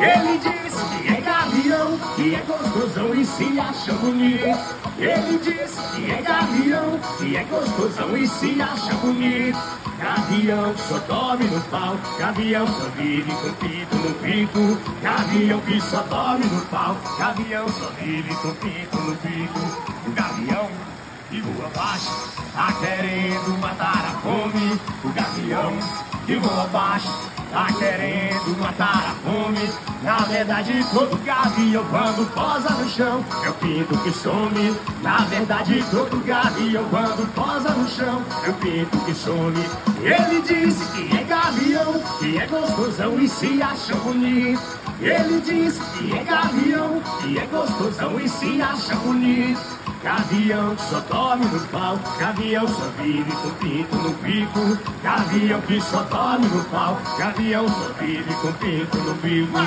Ele diz que é gavião, que é gostosão e se acha bonito. Ele diz que é gavião, que é gostosão e se acha bonito. Gavião que só dorme no pau, gavião só vive com pito no pico. Gavião que só dorme no pau, gavião só vive com pito no pico. O gavião que voa baixo, tá querendo matar a fome. O gavião que voa baixo, tá querendo matar a fome. Na verdade, todo gavião quando posa no chão é o pinto que some. Na verdade, todo gavião quando posa no chão é o pinto que some. Ele disse que é gavião, que é gostosão e se acha bonito. Ele disse que é gavião, que é gostosão e se acha bonito. Gavião que só dorme no pau, gavião só vive com pinto no bico. Gavião que só dorme no pau, gavião só vive com pinto no bico.